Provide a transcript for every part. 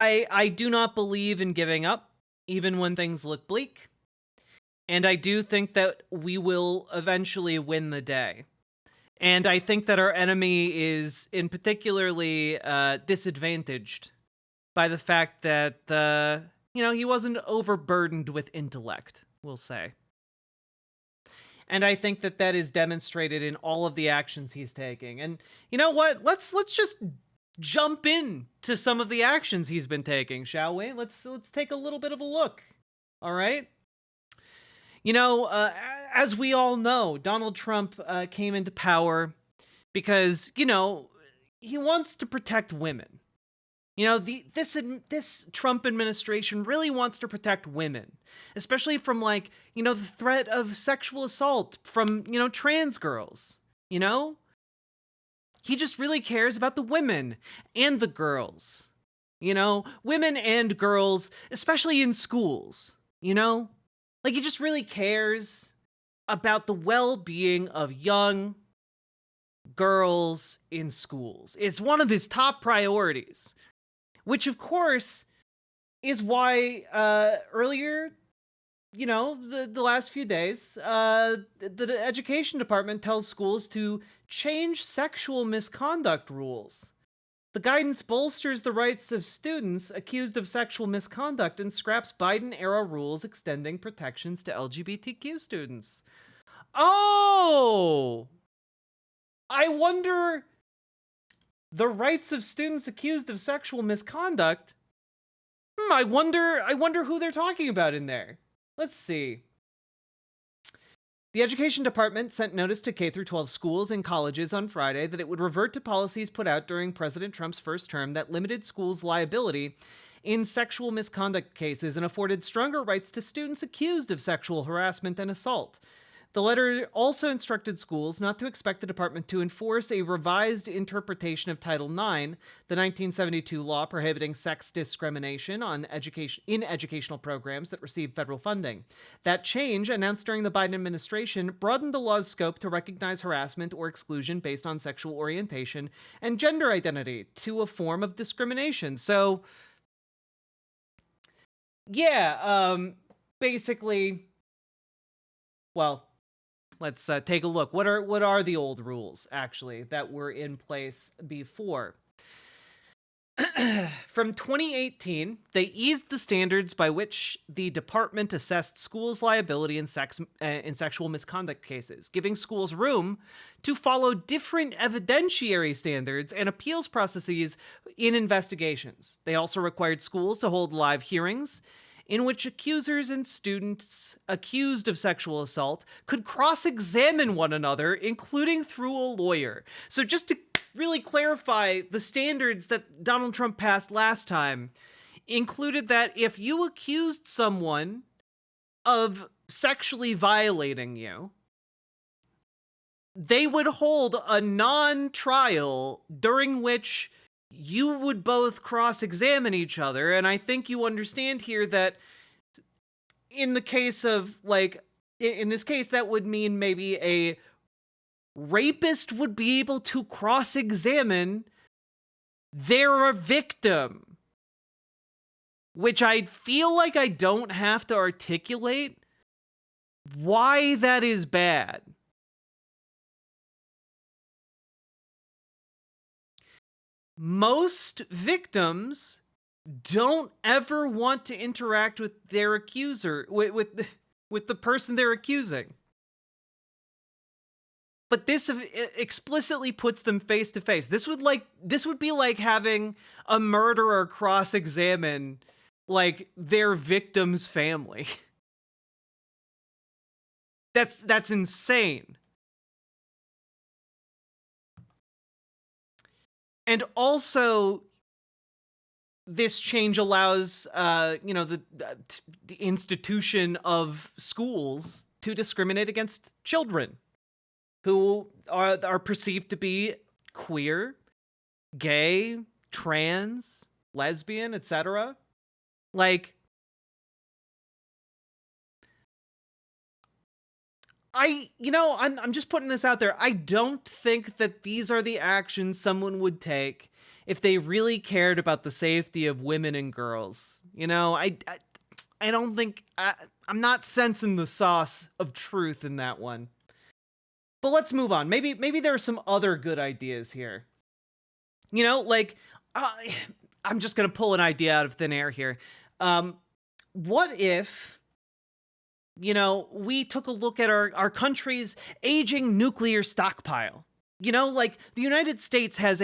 I do not believe in giving up, even when things look bleak. And I do think that we will eventually win the day. And I think that our enemy is in particularly disadvantaged by the fact that he wasn't overburdened with intellect, we'll say. And I think that that is demonstrated in all of the actions he's taking. And you know what? Let's just jump in to some of the actions he's been taking, shall we? Let's take a little bit of a look. All right? As we all know, Donald Trump came into power because, he wants to protect women. This Trump administration really wants to protect women, especially from the threat of sexual assault from, trans girls. He just really cares about the women and the girls. Women and girls, especially in schools, he just really cares about the well-being of young girls in schools. It's one of his top priorities. Which, of course, is why earlier, the last few days, the education department tells schools to change sexual misconduct rules. The guidance bolsters the rights of students accused of sexual misconduct and scraps Biden-era rules extending protections to LGBTQ students. Oh! I wonder... The rights of students accused of sexual misconduct? I wonder who they're talking about in there. Let's see. The Education Department sent notice to K-12 schools and colleges on Friday that it would revert to policies put out during President Trump's first term that limited schools' liability in sexual misconduct cases and afforded stronger rights to students accused of sexual harassment and assault. The letter also instructed schools not to expect the department to enforce a revised interpretation of Title IX, the 1972 law prohibiting sex discrimination in educational programs that receive federal funding. That change, announced during the Biden administration, broadened the law's scope to recognize harassment or exclusion based on sexual orientation and gender identity to a form of discrimination. So, yeah, basically, well, let's take a look. What are the old rules, actually, that were in place before? From 2018, they eased the standards by which the department assessed schools' liability in sexual misconduct cases, giving schools room to follow different evidentiary standards and appeals processes in investigations. They also required schools to hold live hearings in which accusers and students accused of sexual assault could cross-examine one another, including through a lawyer. So just to really clarify, the standards that Donald Trump passed last time included that if you accused someone of sexually violating you, they would hold a non-trial during which you would both cross-examine each other. And I think you understand here that in the case of, in this case, that would mean maybe a rapist would be able to cross-examine their victim, which I feel like I don't have to articulate why that is bad. Most victims don't ever want to interact with their accuser, with the person they're accusing. But this explicitly puts them face to face. This would be like having a murderer cross-examine their victim's family. That's insane. And also, this change allows, the institution of schools to discriminate against children who are perceived to be queer, gay, trans, lesbian, etc. I'm just putting this out there. I don't think that these are the actions someone would take if they really cared about the safety of women and girls. I don't think I'm not sensing the sauce of truth in that one. But let's move on. Maybe there are some other good ideas here. Like I'm just gonna pull an idea out of thin air here. What if we took a look at our country's aging nuclear stockpile? Like the United States has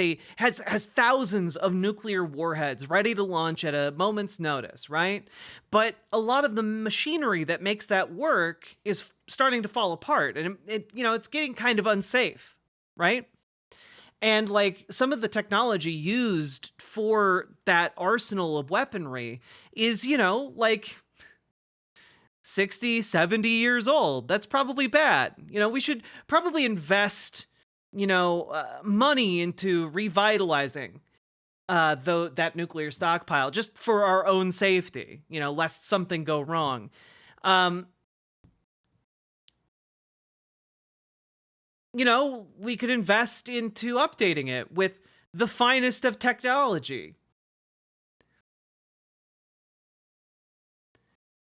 thousands of nuclear warheads ready to launch at a moment's notice, right? But a lot of the machinery that makes that work is starting to fall apart, and it's getting kind of unsafe, right? And like some of the technology used for that arsenal of weaponry is, like 60, 70 years old. That's probably bad. We should probably invest money into revitalizing that nuclear stockpile just for our own safety, lest something go wrong. We could invest into updating it with the finest of technology.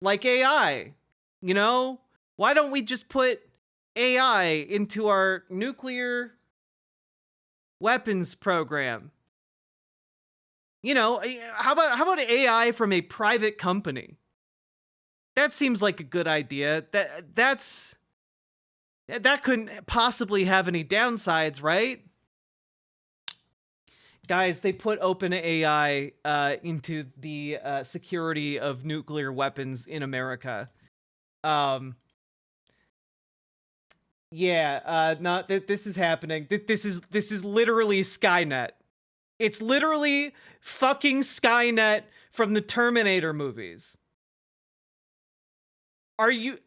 Like AI. Why don't we just put AI into our nuclear weapons program? How about AI from a private company? That seems like a good idea. That couldn't possibly have any downsides, right? Guys, they put OpenAI into the security of nuclear weapons in America. This is happening. This is literally Skynet. It's literally fucking Skynet from the Terminator movies. Are you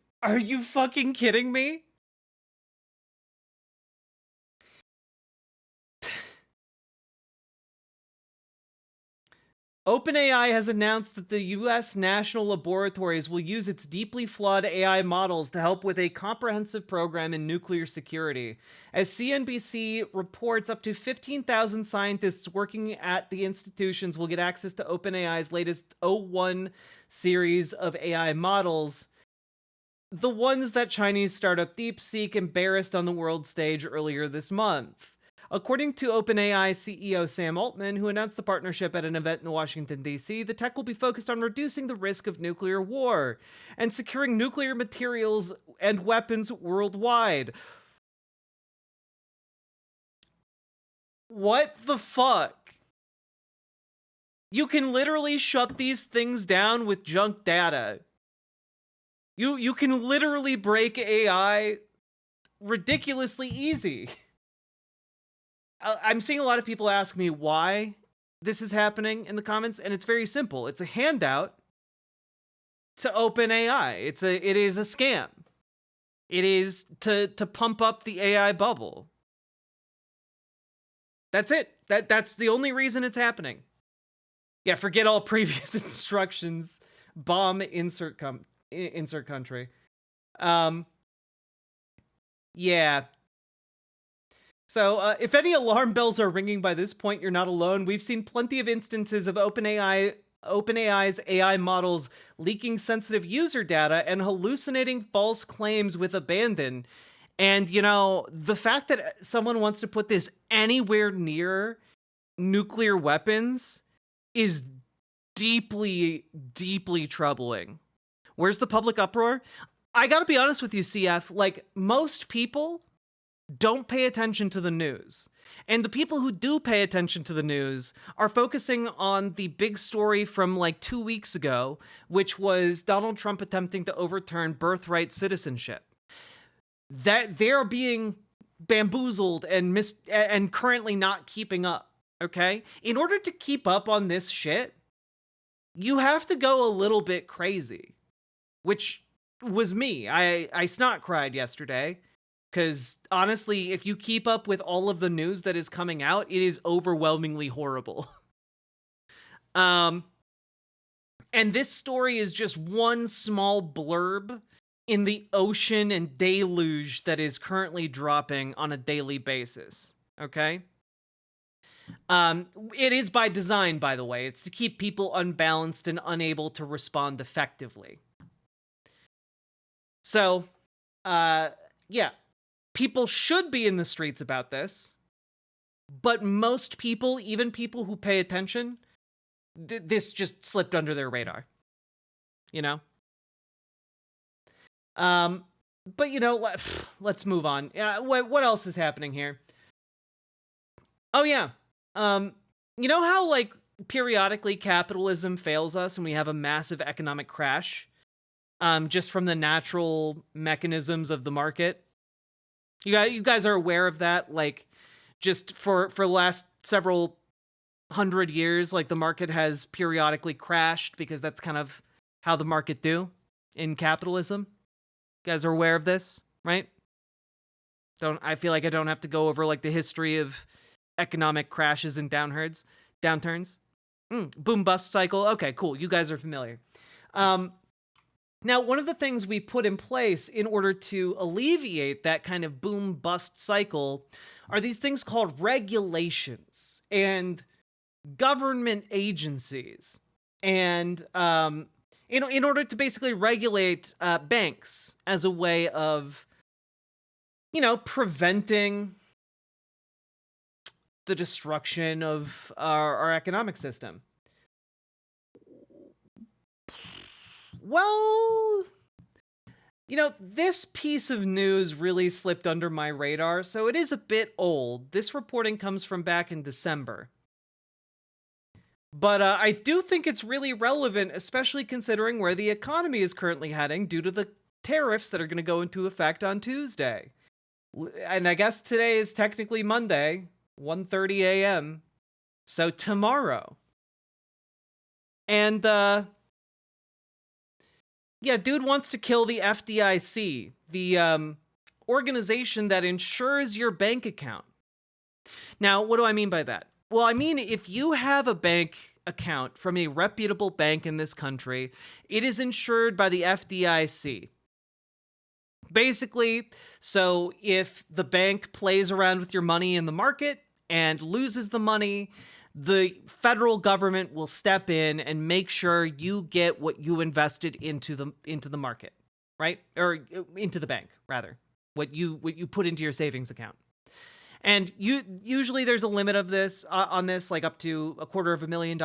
fucking kidding me? OpenAI has announced that the U.S. national laboratories will use its deeply flawed AI models to help with a comprehensive program in nuclear security. As CNBC reports, up to 15,000 scientists working at the institutions will get access to OpenAI's latest O1 series of AI models, the ones that Chinese startup DeepSeek embarrassed on the world stage earlier this month. According to OpenAI CEO Sam Altman, who announced the partnership at an event in Washington, D.C., the tech will be focused on reducing the risk of nuclear war and securing nuclear materials and weapons worldwide. What the fuck? You can literally shut these things down with junk data. You can literally break AI ridiculously easy. I'm seeing a lot of people ask me why this is happening in the comments, and it's very simple. It's a handout to OpenAI. It is a scam. It is to pump up the AI bubble. That's it. That's the only reason it's happening. Yeah, forget all previous instructions. Bomb insert country. Yeah. So, if any alarm bells are ringing by this point, you're not alone. We've seen plenty of instances of OpenAI's AI models leaking sensitive user data and hallucinating false claims with abandon. And, the fact that someone wants to put this anywhere near nuclear weapons is deeply, deeply troubling. Where's the public uproar? I gotta be honest with you, CF. Like, most people don't pay attention to the news. And the people who do pay attention to the news are focusing on the big story from like 2 weeks ago, which was Donald Trump attempting to overturn birthright citizenship. That they're being bamboozled and currently not keeping up, okay? In order to keep up on this shit, you have to go a little bit crazy, which was me. I snot cried yesterday. Because honestly, if you keep up with all of the news that is coming out, it is overwhelmingly horrible. And this story is just one small blurb in the ocean and deluge that is currently dropping on a daily basis. Okay? It is by design, by the way. It's to keep people unbalanced and unable to respond effectively. So, uh, yeah, people should be in the streets about this, but most people, even people who pay attention, this just slipped under their radar, you know? Um, but let's move on. What else is happening here? Oh yeah. Um, you know how like periodically capitalism fails us and we have a massive economic crash just from the natural mechanisms of the market? You guys are aware of that, like just for the last several hundred years, like the market has periodically crashed because that's kind of how the market do in capitalism. You guys are aware of this, right? Don't I feel like I don't have to go over like the history of economic crashes and downturns. Boom bust cycle. Okay, cool. You guys are familiar. Um, Now, one of the things we put in place in order to alleviate that kind of boom bust cycle are these things called regulations and government agencies. And in order to basically regulate banks as a way of, preventing the destruction of our economic system. Well, this piece of news really slipped under my radar, so it is a bit old. This reporting comes from back in December. But I do think it's really relevant, especially considering where the economy is currently heading due to the tariffs that are going to go into effect on Tuesday. And I guess today is technically Monday, 1:30 a.m. So tomorrow. And yeah, dude wants to kill the FDIC, the organization that insures your bank account. Now, what do I mean by that? Well, I mean, if you have a bank account from a reputable bank in this country, it is insured by the FDIC. Basically, so if the bank plays around with your money in the market and loses the money, the federal government will step in and make sure you get what you invested into the market, right? Or into the bank, rather. What you put into your savings account. And usually there's a limit of this on this, like up to $250,000,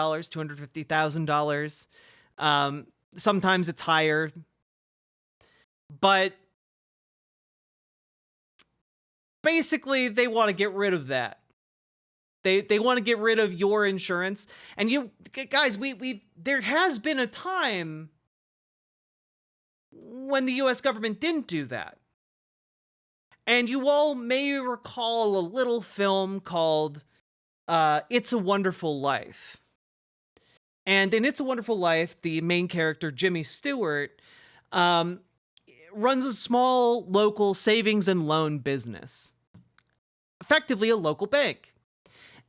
$250,000. Sometimes it's higher, but basically they want to get rid of that. They want to get rid of your insurance. And you guys, there has been a time when the US government didn't do that. And you all may recall a little film called It's a Wonderful Life. And in It's a Wonderful Life, the main character, Jimmy Stewart, runs a small local savings and loan business, effectively a local bank.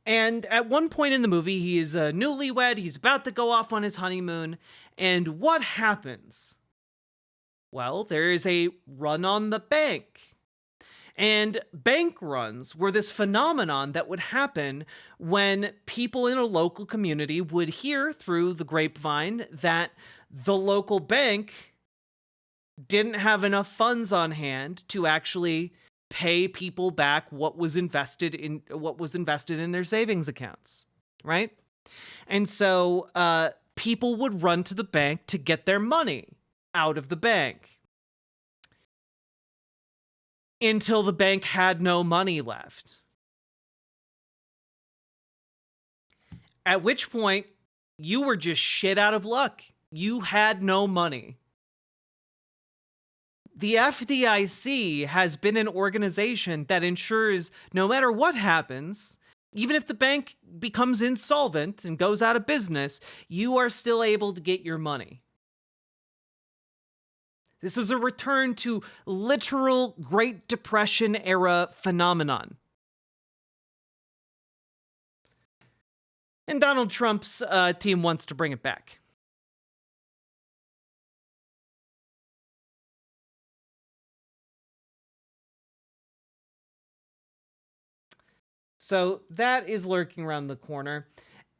And at one point in the movie, he is a newlywed. He's about to go off on his honeymoon. And what happens? Well, there is a run on the bank. And bank runs were this phenomenon that would happen when people in a local community would hear through the grapevine that the local bank didn't have enough funds on hand to actually pay people back what was invested in their savings accounts, right? And so people would run to the bank to get their money out of the bank until the bank had no money left. At which point, you were just shit out of luck. You had no money. The FDIC has been an organization that ensures no matter what happens, even if the bank becomes insolvent and goes out of business, you are still able to get your money. This is a return to literal Great Depression era phenomenon. And Donald Trump's team wants to bring it back. So that is lurking around the corner.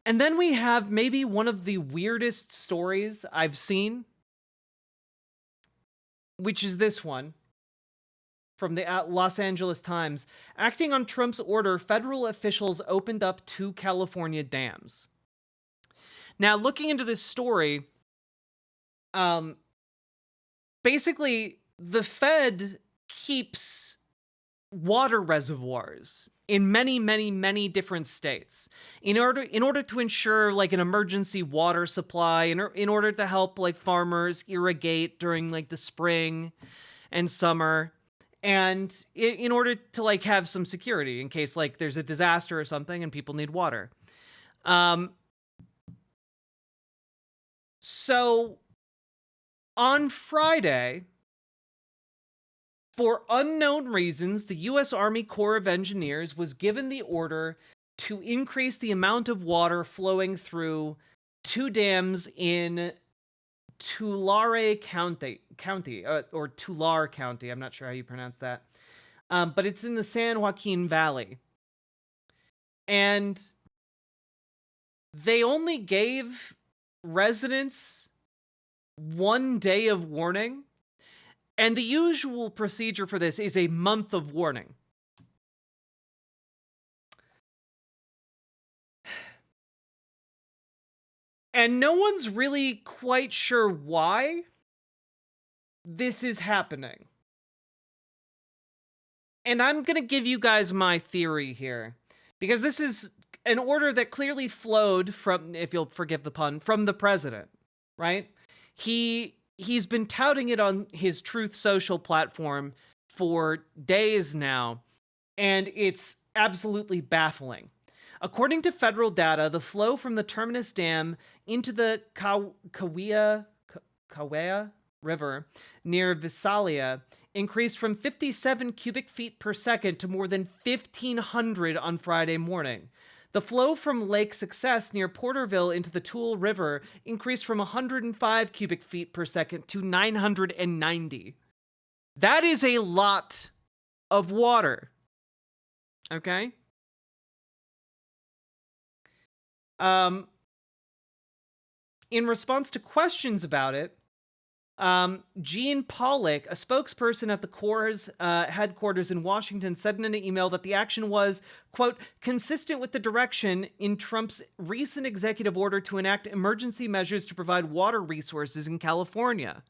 And then we have maybe one of the weirdest stories I've seen, which is this one from the Los Angeles Times. Acting on Trump's order, federal officials opened up 2 California dams. Now, looking into this story, basically, the Fed keeps water reservoirs in many, many, many different states in order to ensure like an emergency water supply, in order to help like farmers irrigate during like the spring and summer, and in order to like have some security in case like there's a disaster or something and people need water. So on Friday, for unknown reasons, the U.S. Army Corps of Engineers was given the order to increase the amount of water flowing through 2 dams in Tulare County, or Tulare County. I'm not sure how you pronounce that. But it's in the San Joaquin Valley. And they only gave residents 1 day of warning. And the usual procedure for this is a month of warning. And no one's really quite sure why this is happening. And I'm going to give you guys my theory here, because this is an order that clearly flowed from, if you'll forgive the pun, from the president, right? He's been touting it on his Truth Social platform for days now, and it's absolutely baffling. According to federal data, the flow from the Terminus Dam into the Kaweah River near Visalia increased from 57 cubic feet per second to more than 1,500 on Friday morning. The flow from Lake Success near Porterville into the Toole River increased from 105 cubic feet per second to 990. That is a lot of water. Okay? In response to questions about it, Gene Pollock, a spokesperson at the Corps' headquarters in Washington, said in an email that the action was, quote, consistent with the direction in Trump's recent executive order to enact emergency measures to provide water resources in California.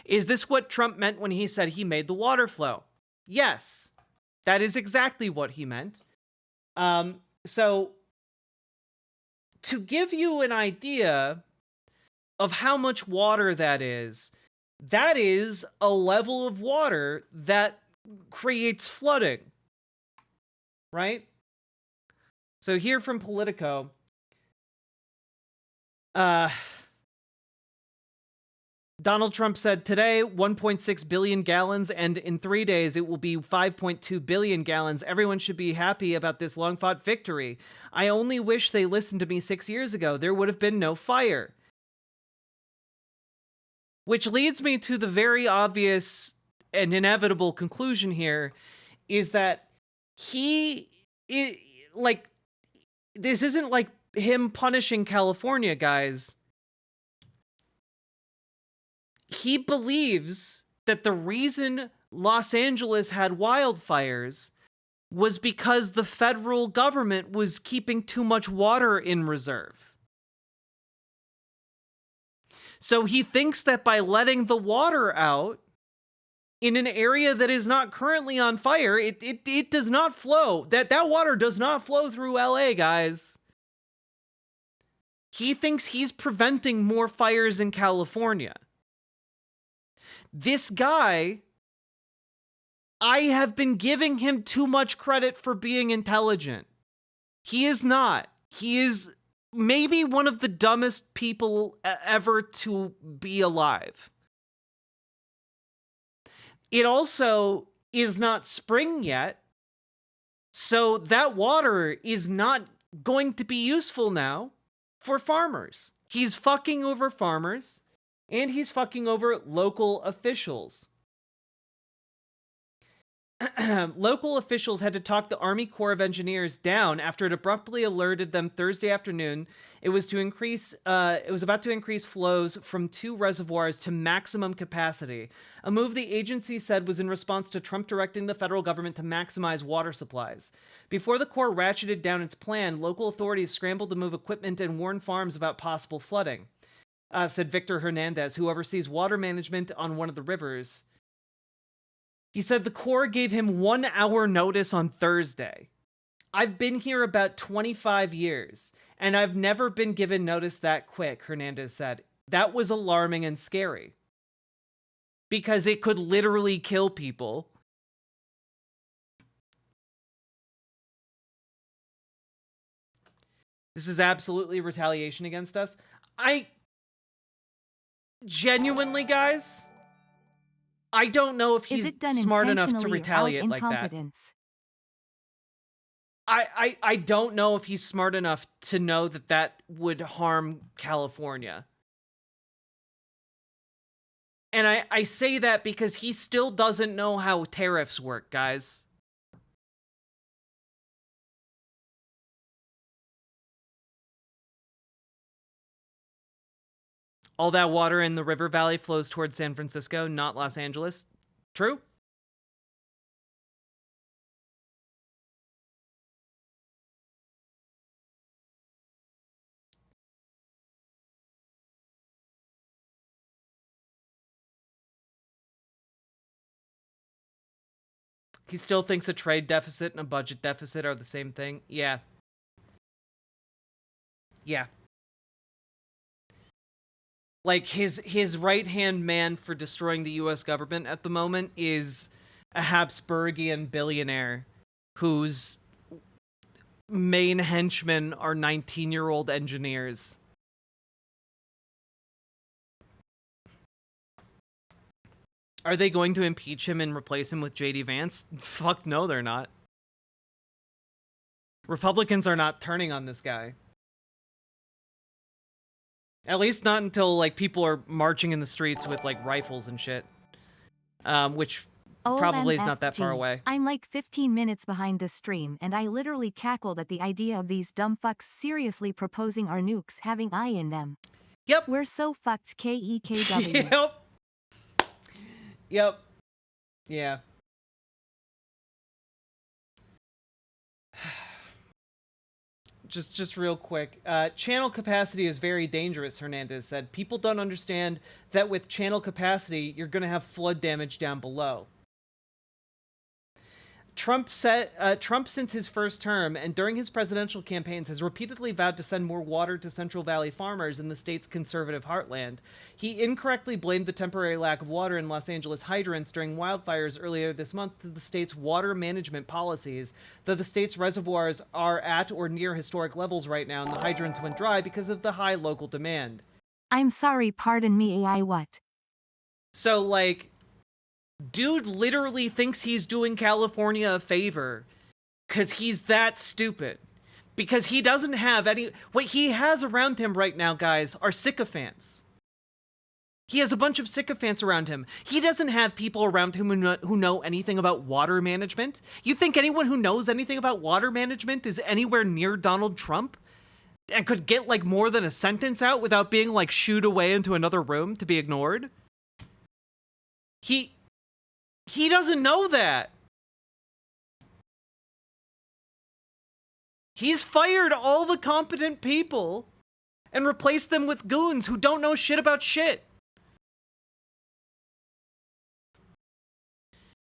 Is this what Trump meant when he said he made the water flow? Yes, that is exactly what he meant. So, to give you an idea of how much water that is a level of water that creates flooding, right? So here from Politico, Donald Trump said today 1.6 billion gallons, and in 3 days it will be 5.2 billion gallons. Everyone should be happy about this long-fought victory. I only wish they listened to me 6 years ago. There would have been no fire. Which leads me to the very obvious and inevitable conclusion here, is that this isn't like him punishing California, guys. He believes that the reason Los Angeles had wildfires was because the federal government was keeping too much water in reserve. So he thinks that by letting the water out in an area that is not currently on fire, it does not flow. That water does not flow through LA, guys. He thinks he's preventing more fires in California. This guy, I have been giving him too much credit for being intelligent. He is not. He is maybe one of the dumbest people ever to be alive. It also is not spring yet, so that water is not going to be useful now for farmers. He's fucking over farmers, and he's fucking over local officials. Local officials had to talk the Army Corps of Engineers down after it abruptly alerted them Thursday afternoon it was about to increase flows from 2 reservoirs to maximum capacity, a move the agency said was in response to Trump directing the federal government to maximize water supplies. Before the Corps ratcheted down its plan, local authorities scrambled to move equipment and warn farms about possible flooding, said Victor Hernandez, who oversees water management on one of the rivers. He said the Corps gave him 1 hour notice on Thursday. I've been here about 25 years, and I've never been given notice that quick, Hernandez said. That was alarming and scary. Because it could literally kill people. This is absolutely retaliation against us. Genuinely, guys, I don't know if he's smart enough to retaliate like that. I don't know if he's smart enough to know that that would harm California. And I say that because he still doesn't know how tariffs work, guys. All that water in the river valley flows towards San Francisco, not Los Angeles. True? He still thinks a trade deficit and a budget deficit are the same thing. Yeah. Yeah. Like, his right-hand man for destroying the U.S. government at the moment is a Habsburgian billionaire whose main henchmen are 19-year-old engineers. Are they going to impeach him and replace him with J.D. Vance? Fuck no, they're not. Republicans are not turning on this guy. At least not until, like, people are marching in the streets with, like, rifles and shit. Which probably is not that far away. I'm like 15 minutes behind this stream, and I literally cackled at the idea of these dumb fucks seriously proposing our nukes having I in them. Yep. We're so fucked, KEKW. Yep. Yep. Yeah. Just real quick. Channel capacity is very dangerous, Hernandez said. People don't understand that with channel capacity, you're going to have flood damage down below. Trump, since his first term and during his presidential campaigns, has repeatedly vowed to send more water to Central Valley farmers in the state's conservative heartland. He incorrectly blamed the temporary lack of water in Los Angeles hydrants during wildfires earlier this month to the state's water management policies, though the state's reservoirs are at or near historic levels right now and the hydrants went dry because of the high local demand. I'm sorry, pardon me, AI what? So, like, dude literally thinks he's doing California a favor because he's that stupid. Because he doesn't have any... What he has around him right now, guys, are sycophants. He has a bunch of sycophants around him. He doesn't have people around him who know anything about water management. You think anyone who knows anything about water management is anywhere near Donald Trump? And could get, like, more than a sentence out without being, like, shooed away into another room to be ignored? He doesn't know that. He's fired all the competent people and replaced them with goons who don't know shit about shit.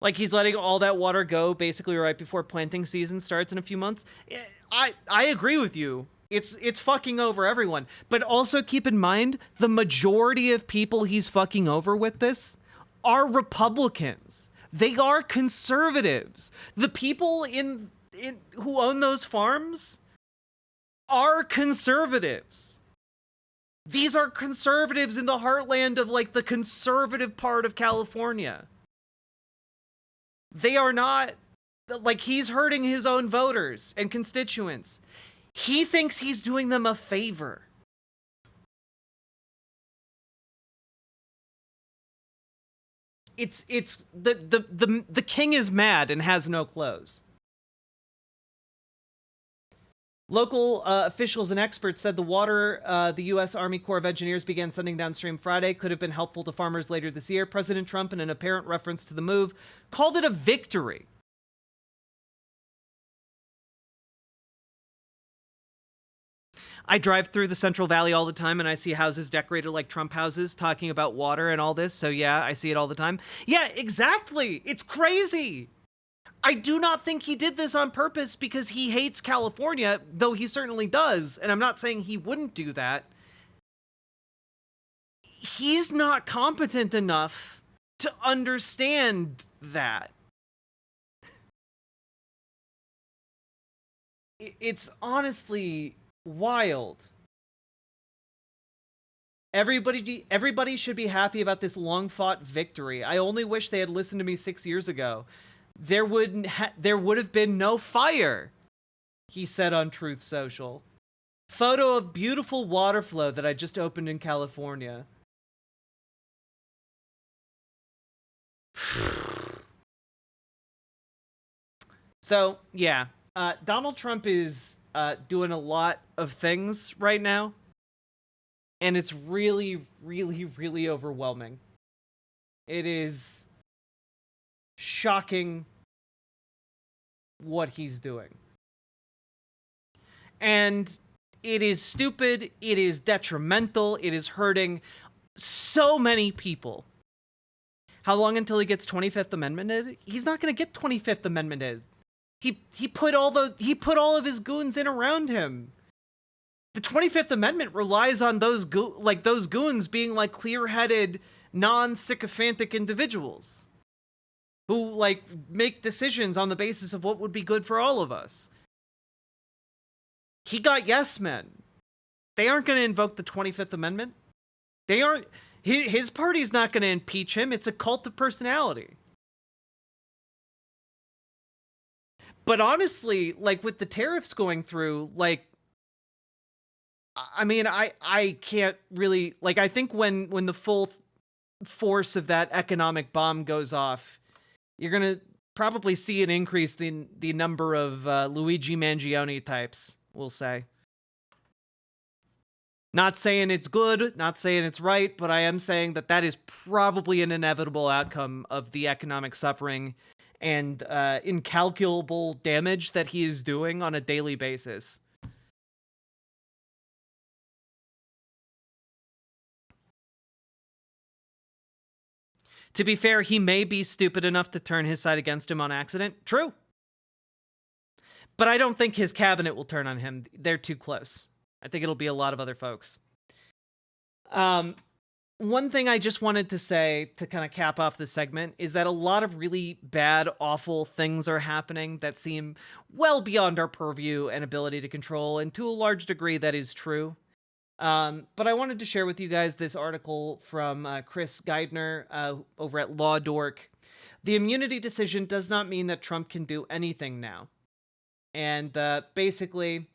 Like, he's letting all that water go basically right before planting season starts in a few months. I agree with you. It's fucking over everyone. But also keep in mind, the majority of people he's fucking over with this are Republicans. They are conservatives. The people in who own those farms are conservatives. These are conservatives in the heartland of, like, the conservative part of California. They are not, like, he's hurting his own voters and constituents. He thinks he's doing them a favor. it's the king is mad and has no clothes. Local officials and experts said the water the U.S. Army Corps of Engineers began sending downstream Friday could have been helpful to farmers later this year. President Trump, in an apparent reference to the move, called it a victory. I drive through the Central Valley all the time, and I see houses decorated like Trump houses talking about water and all this. So yeah, I see it all the time. Yeah, exactly. It's crazy. I do not think he did this on purpose because he hates California, though he certainly does. And I'm not saying he wouldn't do that. He's not competent enough to understand that. It's honestly wild. Everybody should be happy about this long-fought victory. I only wish they had listened to me 6 years ago. There would have been no fire, he said on Truth Social. Photo of beautiful water flow that I just opened in California. So, yeah. Donald Trump is doing a lot of things right now. And it's really, really, really overwhelming. It is shocking what he's doing. And it is stupid, it is detrimental, it is hurting so many people. How long until he gets 25th Amendmented? He's not going to get 25th Amendmented. He put all of his goons in around him. The 25th Amendment relies on those goons being like clear-headed, non-sycophantic individuals who like make decisions on the basis of what would be good for all of us. He got yes men. They aren't going to invoke the 25th Amendment. They aren't. His party's not going to impeach him. It's a cult of personality. But honestly, like with the tariffs going through, like, I mean, I can't really, like, I think when the full force of that economic bomb goes off, you're going to probably see an increase in the number of Luigi Mangione types, we'll say. Not saying it's good, not saying it's right, but I am saying that that is probably an inevitable outcome of the economic suffering and incalculable damage that he is doing on a daily basis. To be fair, he may be stupid enough to turn his side against him on accident. True. But I don't think his cabinet will turn on him. They're too close. I think it'll be a lot of other folks. One thing I just wanted to say to kind of cap off this segment is that a lot of really bad, awful things are happening that seem well beyond our purview and ability to control, and to a large degree that is true. But I wanted to share with you guys this article from Chris Geidner over at Law Dork. The immunity decision does not mean that Trump can do anything now. And basically,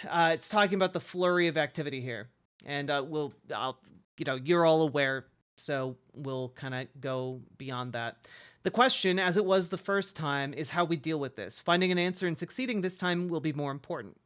it's talking about the flurry of activity here. And you're all aware, so we'll kind of go beyond that. The question, as it was the first time, is how we deal with this. Finding an answer and succeeding this time will be more important.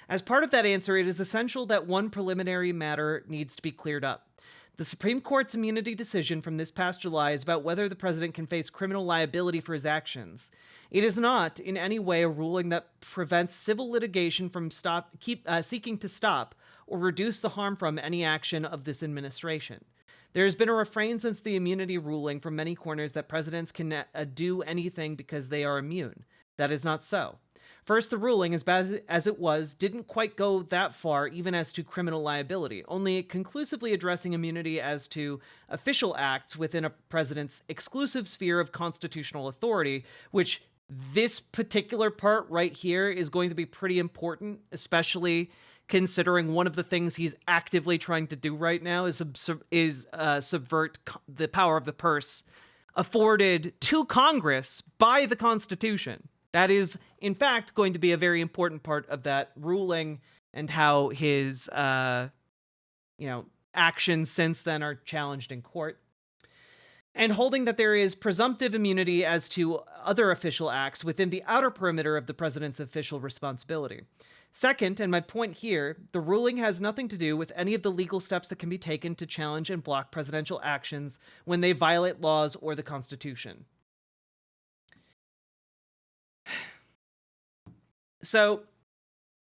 As part of that answer, it is essential that one preliminary matter needs to be cleared up. The Supreme Court's immunity decision from this past July is about whether the president can face criminal liability for his actions. It is not, in any way, a ruling that prevents civil litigation from seeking to stop or reduce the harm from any action of this administration. There has been a refrain since the immunity ruling from many corners that presidents can do anything because they are immune. That is not so. First, the ruling, as bad as it was, didn't quite go that far even as to criminal liability, only conclusively addressing immunity as to official acts within a president's exclusive sphere of constitutional authority, which this particular part right here is going to be pretty important, especially considering one of the things he's actively trying to do right now is subvert the power of the purse afforded to Congress by the Constitution. That is, in fact, going to be a very important part of that ruling and how his, actions since then are challenged in court. and holding that there is presumptive immunity as to other official acts within the outer perimeter of the president's official responsibility. Second, and my point here, the ruling has nothing to do with any of the legal steps that can be taken to challenge and block presidential actions when they violate laws or the Constitution. So,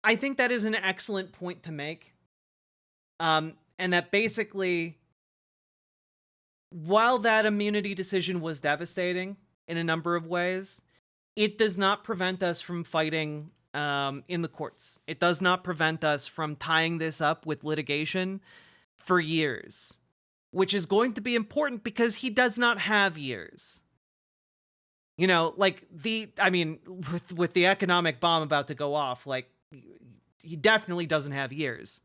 I think that is an excellent point to make. And that basically, while that immunity decision was devastating in a number of ways, it does not prevent us from fighting in the courts. It does not prevent us from tying this up with litigation for years, which is going to be important because he does not have years. You know, like with the economic bomb about to go off, like he definitely doesn't have years,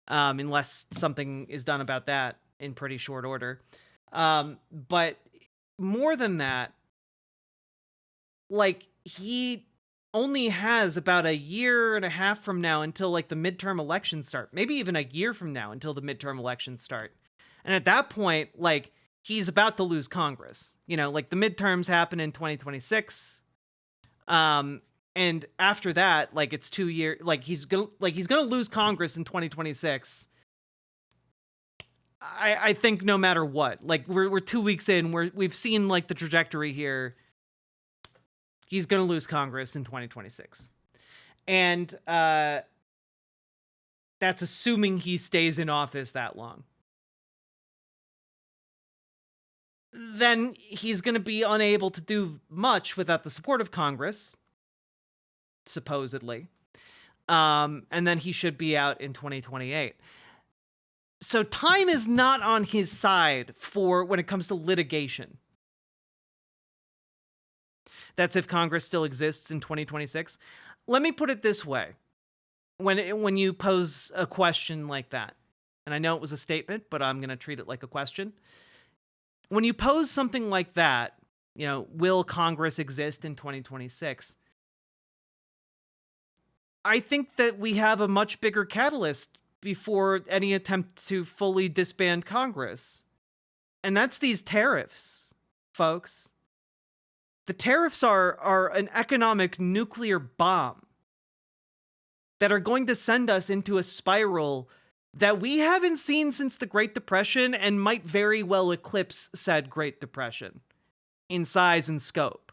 unless something is done about that in pretty short order. But more than that, like he only has about a year and a half from now until like the midterm elections start, maybe even a year from now until the midterm elections start. And at that point, like he's about to lose Congress. You know, like the midterms happen in 2026. And after that, like it's 2 years, like he's gonna lose Congress in 2026. I think no matter what, like we're 2 weeks in, we've seen like the trajectory here. He's gonna lose Congress in 2026. And that's assuming he stays in office that long. Then he's going to be unable to do much without the support of Congress, supposedly. And then he should be out in 2028. So time is not on his side for when it comes to litigation. That's if Congress still exists in 2026. Let me put it this way. When you pose a question like that, and I know it was a statement, but I'm going to treat it like a question. When you pose something like that, you know, will Congress exist in 2026? I think that we have a much bigger catalyst before any attempt to fully disband Congress. And that's these tariffs, folks. The tariffs are an economic nuclear bomb that are going to send us into a spiral that we haven't seen since the Great Depression and might very well eclipse said Great Depression in size and scope.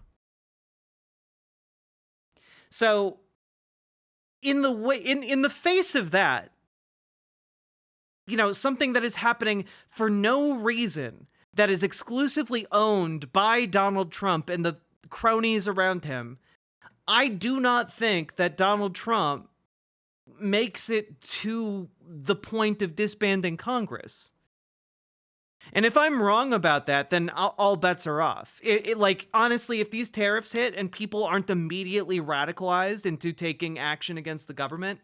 So, in the face of that, you know, something that is happening for no reason, that is exclusively owned by Donald Trump and the cronies around him, I do not think that Donald Trump makes it to the point of disbanding Congress. And if I'm wrong about that, then all bets are off. Like, honestly, if these tariffs hit and people aren't immediately radicalized into taking action against the government,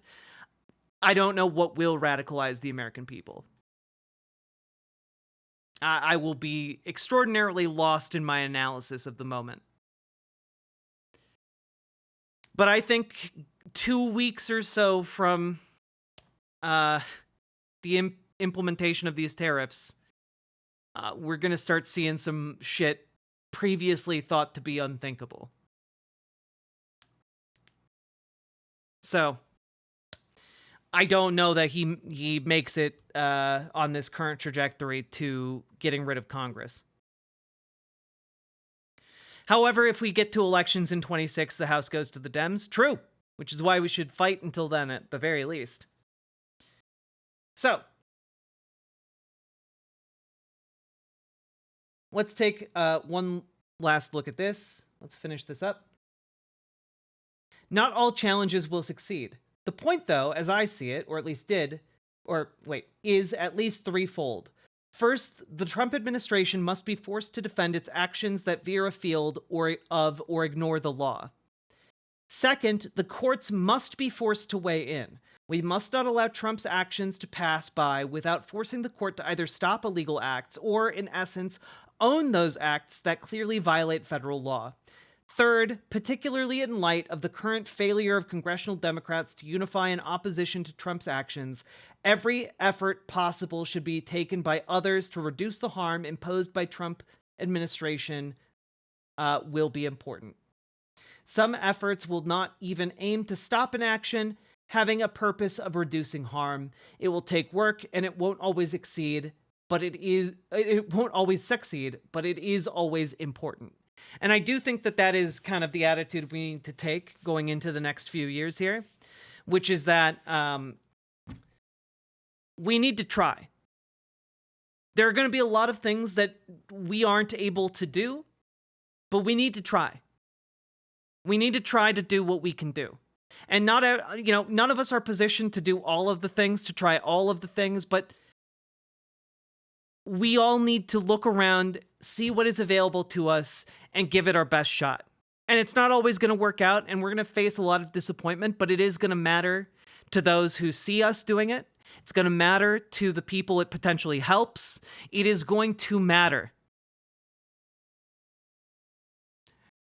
I don't know what will radicalize the American people. I will be extraordinarily lost in my analysis of the moment. But I think 2 weeks or so from the implementation of these tariffs, we're going to start seeing some shit previously thought to be unthinkable. So, I don't know that he makes it on this current trajectory to getting rid of Congress. However, if we get to elections in 26, the House goes to the Dems. True, which is why we should fight until then at the very least. So, let's take one last look at this. Let's finish this up. Not all challenges will succeed. The point, though, as I see it, or at least is at least threefold. First, the Trump administration must be forced to defend its actions that veer afield or ignore the law. Second, the courts must be forced to weigh in. We must not allow Trump's actions to pass by without forcing the court to either stop illegal acts or, in essence, own those acts that clearly violate federal law. Third, particularly in light of the current failure of congressional Democrats to unify in opposition to Trump's actions, every effort possible should be taken by others to reduce the harm imposed by Trump administration will be important. Some efforts will not even aim to stop an action having a purpose of reducing harm. It will take work and it won't always succeed, but it won't always succeed, but it is always important. And I do think that that is kind of the attitude we need to take going into the next few years here, which is that we need to try. There are going to be a lot of things that we aren't able to do, but we need to try. We need to try to do what we can do. And none of us are positioned to do all of the things, to try all of the things, but we all need to look around, see what is available to us, and give it our best shot. And it's not always going to work out, and we're going to face a lot of disappointment, but it is going to matter to those who see us doing it. It's going to matter to the people it potentially helps. It is going to matter.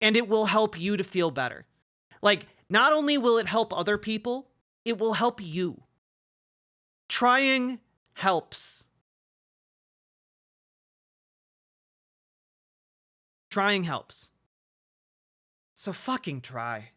And it will help you to feel better. Like, not only will it help other people, it will help you. Trying helps. Trying helps. So fucking try.